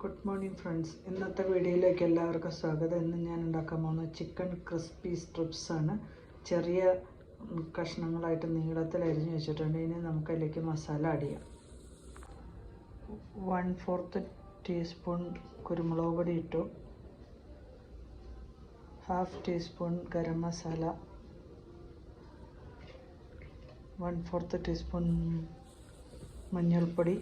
Good morning friends. ഇന്നത്തെ വീഡിയോയിലേക്ക് എല്ലാവർക്കും സ്വാഗതം. ഇന്ന് ഞാൻ ഉണ്ടാക്കാൻ പോകുന്ന ചിക്കൻ ക്രിസ്പി സ്ട്രിപ്സ് ആണ്. ചെറിയ കഷ്ണങ്ങളായിട്ട് നീളത്തിൽ അരിഞ്ഞു വെച്ചിട്ടുണ്ട്. ഇനി നമുക്ക് അതിലേക്ക് മസാല ആഡ് ചെയ്യാം. 1/4 ടീസ്പൂൺ കുരുമുളക് പൊടി ഇട്ടു, 1/2 ടീസ്പൂൺ ഗരം മസാല, 1/4 ടീസ്പൂൺ മഞ്ഞൾപ്പൊടി,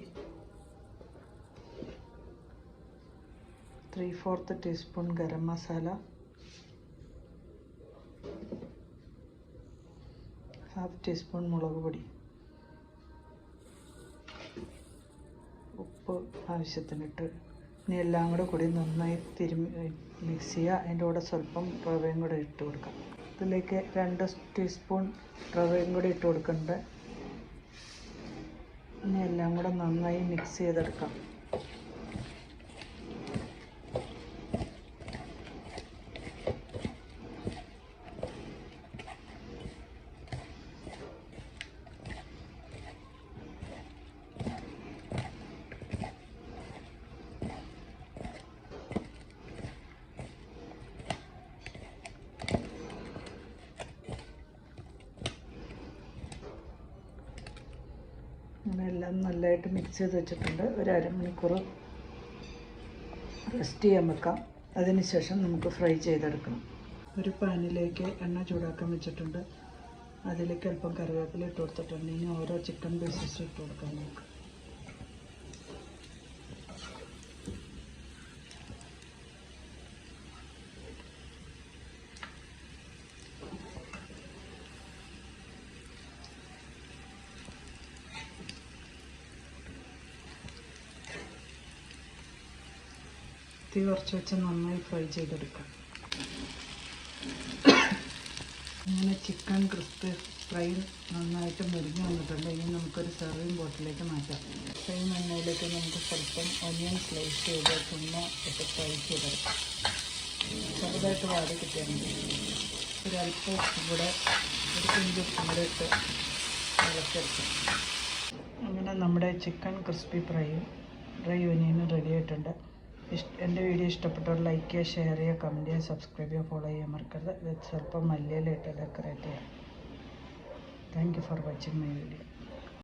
3/4 ടീസ്പൂൺ ഗരം മസാല, 1/2 ടീസ്പൂൺ മുളക് പൊടി, ഉപ്പ് ആവശ്യത്തിനിട്ട് ഇനി എല്ലാം കൂടി നന്നായി മിക്സ് ചെയ്യുക. അതിൻ്റെ കൂടെ സ്വല്പം റവയും കൂടെ ഇട്ട് കൊടുക്കാം. ഇതിലേക്ക് 2 ടീസ്പൂൺ റവയും കൂടി ഇട്ട് കൊടുക്കുന്നുണ്ട്. ഇനി എല്ലാം കൂടെ നന്നായി മിക്സ് ചെയ്തെടുക്കാം. എല്ലാം നല്ലതായിട്ട് മിക്സ് ചെയ്ത് വെച്ചിട്ടുണ്ട്. ഒരു അരമണിക്കൂർ റെസ്റ്റ് ചെയ്യാൻ വെക്കാം. അതിനുശേഷം നമുക്ക് ഫ്രൈ ചെയ്തെടുക്കണം. ഒരു പാനിലേക്ക് എണ്ണ ചൂടാക്കാൻ വെച്ചിട്ടുണ്ട്. അതിലേക്ക് അല്പം കറിവേപ്പില ഇട്ട് കൊടുത്തിട്ടുണ്ട്. ഇനി ഓരോ ചിക്കൻ പീസസ് ഇട്ട് കൊടുക്കാൻ നോക്കാം. തീ കുറച്ച് വെച്ച് നന്നായി ഫ്രൈ ചെയ്തെടുക്കാം. അങ്ങനെ ചിക്കൻ ക്രിസ്പി ഫ്രൈ നന്നായിട്ട് മുരിഞ്ഞ് വന്നിട്ടുണ്ട്. ഇനി നമുക്കൊരു സെർവിങ് ബോട്ടിലേക്ക് മാറ്റാം. സെയിം എണ്ണയിലേക്ക് നമുക്ക് സ്വല്പം ഒനിയൻ സ്ലൈസ് ചെയ്ത് ചുമ്മ ഇട്ട് ഫ്രൈ ചെയ്തെടുക്കാം. ചെറുതായിട്ട് വാടി കിട്ടിയാൽ മതി. ഒരല്പം ഉപ്പും കൂടെ, ഒരു പിഞ്ച് ഉപ്പും കൂടെ ഇട്ട് ഇളക്കിയെടുക്കാം. അങ്ങനെ നമ്മുടെ ചിക്കൻ ക്രിസ്പി ഡ്രൈ ഒനിയനും റെഡി ആയിട്ടുണ്ട്. എൻ്റെ വീഡിയോ ഇഷ്ടപ്പെട്ടവർ ലൈക്ക് ചെയ്യുക, ഷെയർ ചെയ്യുക, കമൻറ്റ് ചെയ്യുക, സബ്സ്ക്രൈബ് ചെയ്യുക, ഫോളോ ചെയ്യാൻ മറക്കരുത്. സ്വല്പം മല്ലിയില ഇട്ട് ഡെക്കറേറ്റ് ചെയ്യാം. Thank you for watching my video.